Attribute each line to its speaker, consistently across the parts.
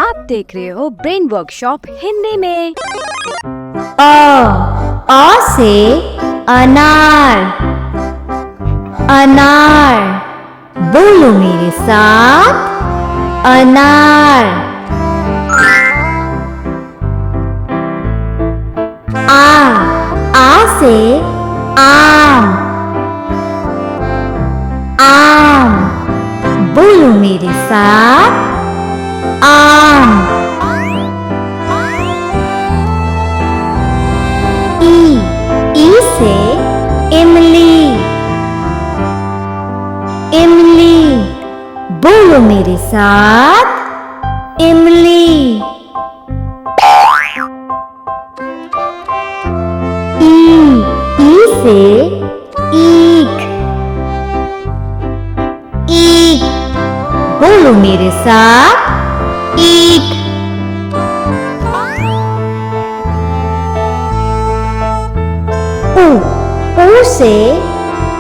Speaker 1: आप देख रहे हो ब्रेन वर्कशॉप हिंदी में।
Speaker 2: अ से अनार। अनार, बोलो मेरे साथ, अनार। आ से आम। आम, बोलो मेरे साथ, आम। ई से इमली। इमली, बोलो मेरे साथ, इमली। ई से ईख। ईख, बोलो मेरे साथ, ईख। ऊ से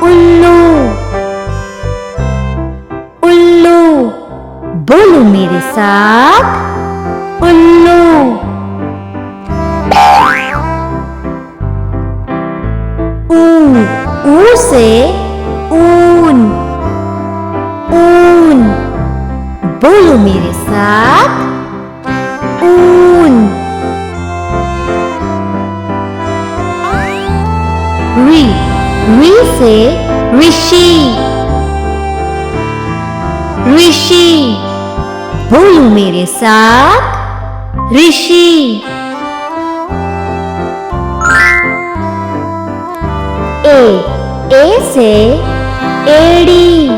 Speaker 2: उल्लू। उल्लू, बोलो मेरे साथ, उल्लू। ऊ से ऊन। ऊन, बोलो मेरे साथ, ऊन। री से ऋषि। ऋषि, बोलो मेरे साथ, ऋषि। ए से एड़ी।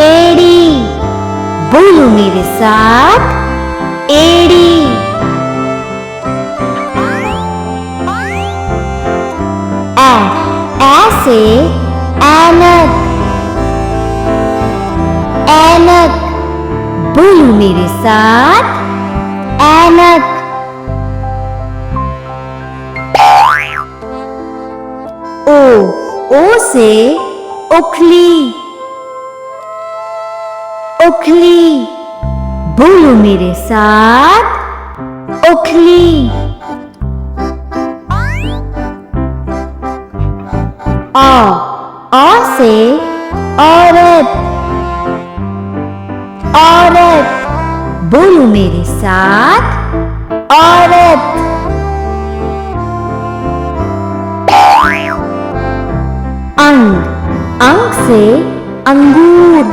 Speaker 2: एड़ी, बोलो मेरे साथ, एड़ी। ए से ऐनक। ऐनक, बोलो मेरे साथ, ऐनक। ओ से उखली। उखली, बोलो मेरे साथ, उखली। आ से औरत। औरत, बोलो मेरे साथ, औरत। अंग से अंगूर।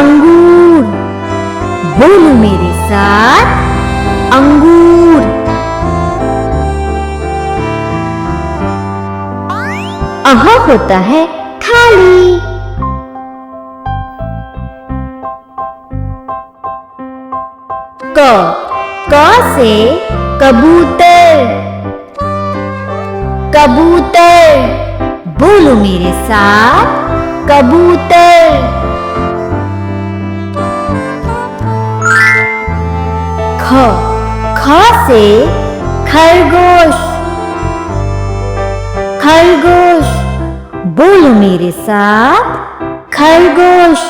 Speaker 2: अंगूर, बोलो मेरे साथ, अंगूर। होता है खाली। क से कबूतर। कबूतर, बोलो मेरे साथ, कबूतर। ख से खरगोश। खरगोश, बोलो मेरे साथ, खरगोश।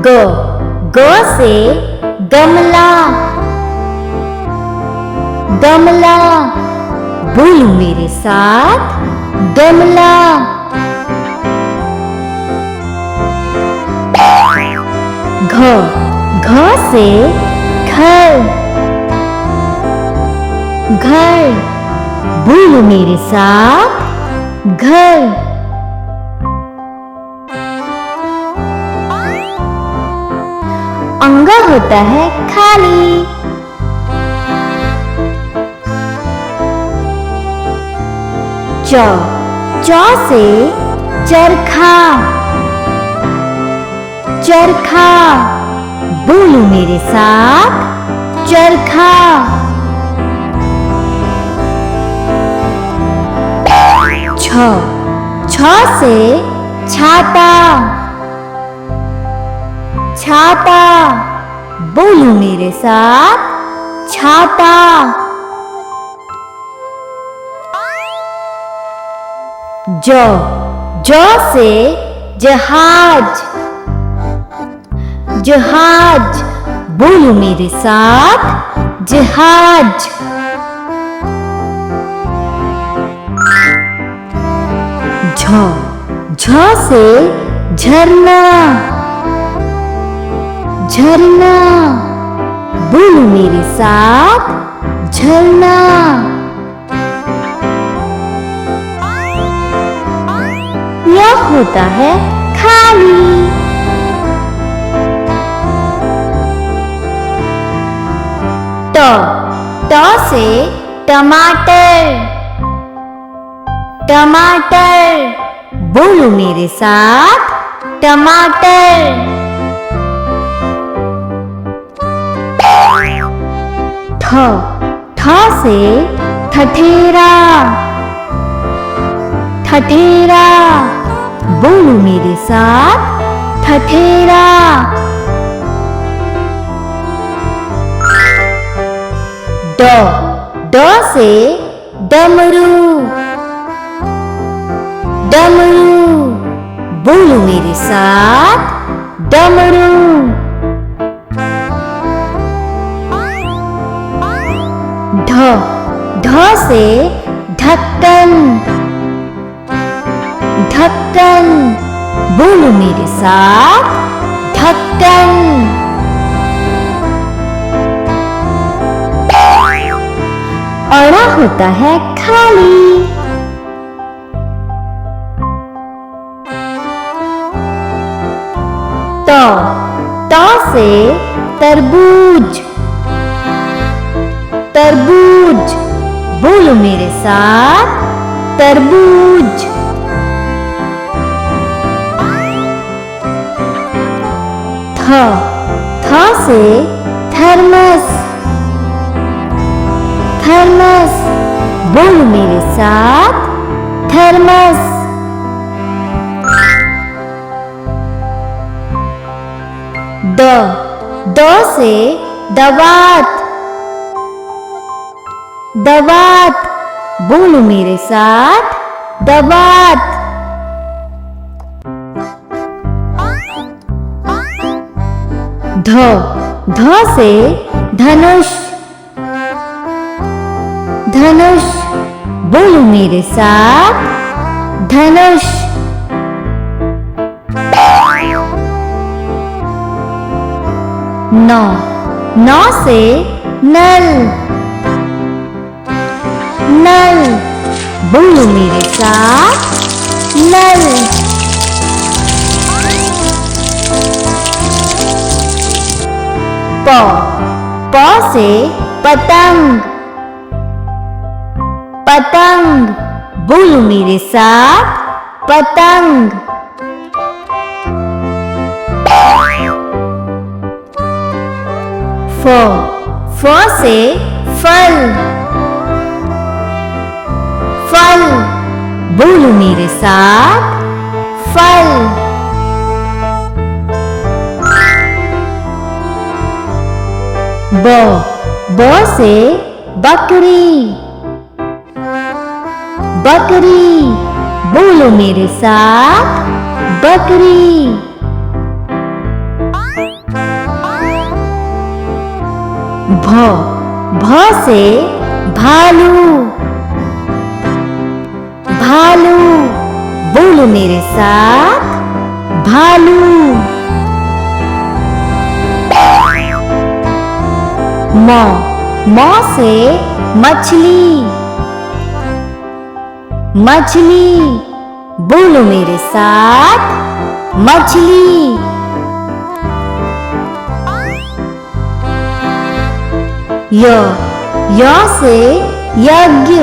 Speaker 2: ग से गमला। गमला, बोलो मेरे साथ, गमला। घ से घर। घर, बोलो मेरे साथ, घर। अंगा होता है खाली। च से चरखा। चरखा, बोलो मेरे साथ, चरखा। छ से छाता। छाता, बोलो मेरे साथ, छाता। ज से जहाज, जहाज, बोलो मेरे साथ, जहाज। झ, झ से झरना, झरना, बोलो मेरे साथ, झरना। यह होता है खाली। ट, ट से टमाटर, टमाटर, बोलो मेरे साथ, टमाटर। ठ, ठ से ठठेरा, ठठेरा, बोलो मेरे साथ, ठठेरा। ड, ड से डमरू, डमरू, बोलो मेरे साथ, डमरू। ढ, ढ से ढक्कन, ढक्कन, बोलो मेरे साथ, ढक्कन। अड़ा होता है खाली। त, त से तरबूज, तरबूज, बोलो मेरे साथ, तरबूज। थ, थ से थर्मस, थर्मस, बोलो मेरे साथ, थर्मस। द, द से दवात, दवात, बोलो मेरे साथ, दवात। ध, ध से धनुष, धनुष, बोलो मेरे साथ, धनुष। न, न से नल, नल, बोलो मेरे साथ, नल। प, प से पतंग, पतंग, बोलो मेरे साथ, पतंग। फ, फ से फल, फल, बोलो मेरे साथ, फल। ब, ब से बकरी, बकरी, बोलो मेरे साथ, बकरी। भ, भ से भालू, भालू, बोलो मेरे साथ, भालू। म, म से मछली, मछली, बोलो मेरे साथ, मछली। य, य से यज्ञ,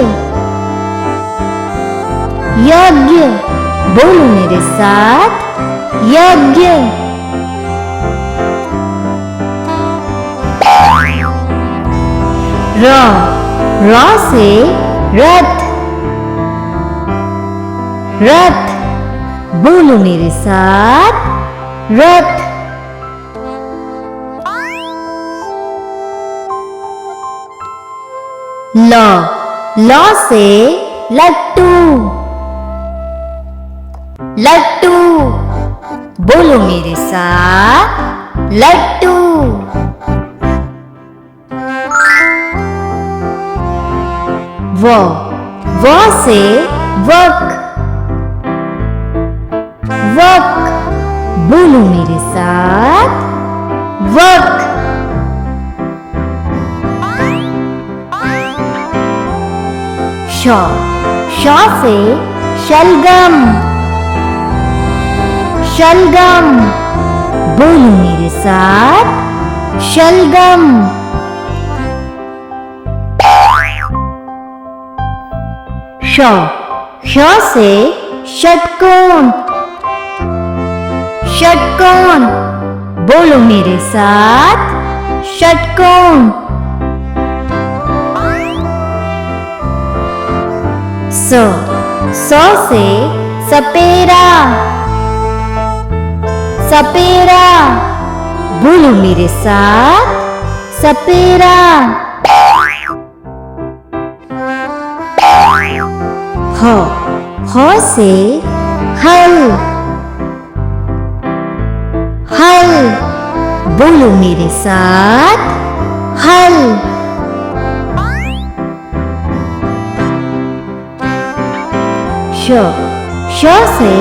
Speaker 2: यज्ञ, बोलो मेरे साथ, यज्ञ। र, र से रथ, रथ, बोलो मेरे साथ, रथ। ल, ल से लट्टू, लट्टू। बोलो मेरे साथ, लट्टू। व से वक, वक। बोलो मेरे साथ, वक। श से शलगम, शलगम। बोलो मेरे साथ, शलगम। श से षटकोण, षटकोण। बोलो मेरे साथ, षटकोण। स से सपेरा, सपेरा। बोलो मेरे साथ, सपेरा। ह से हल, हल। बोलो मेरे साथ, हल। श से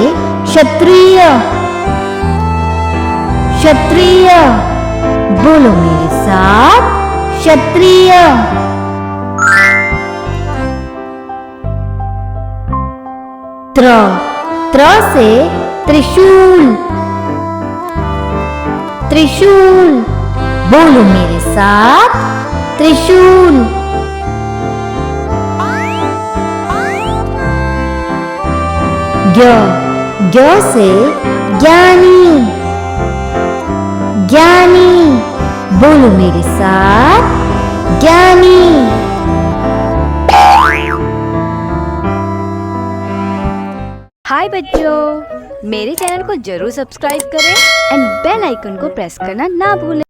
Speaker 2: क्षत्रिय, क्षत्रिय। बोलो मेरे साथ, क्षत्रिय। त्र से त्रिशूल, त्रिशूल। बोलो मेरे साथ, त्रिशूल। ज्ञ से ज्ञानी, ज्ञानी। बोलो मेरे साथ, ज्ञानी।
Speaker 1: हाय बच्चों, मेरे चैनल को जरूर सब्सक्राइब करें एंड बेल आइकन को प्रेस करना ना भूलें।